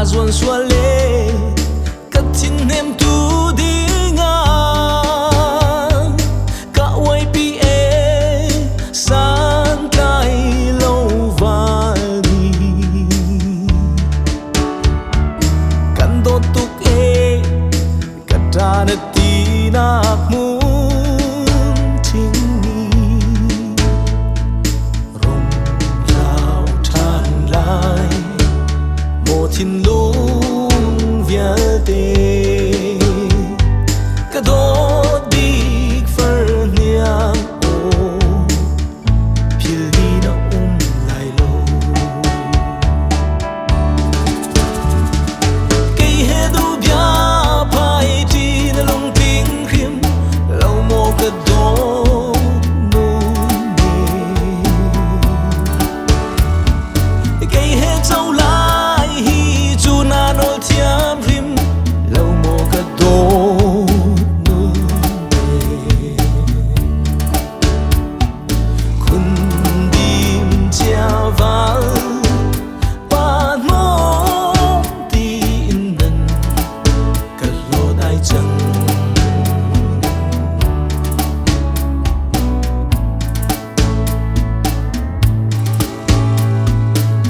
zuan sual cái thinhnemtu đi ngang cả uaipi Santlailo vali kan dawttuk cái tinak hmun timi Rung hlau lai thinlung vialte cái dawtbik Velhlei Philh na Santlailo keimah duhbia phai tlinung tling hrim hlau cái Dawt Nunem keimah châu lai nawl thiam hrim hlau cái Dawt Nunem khun dim chia val ba mong tin nan cái lo đại chẳng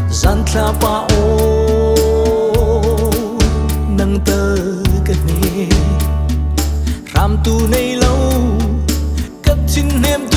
Santlailo nang tơ cái này ram tu này lâu cái thinhnemtu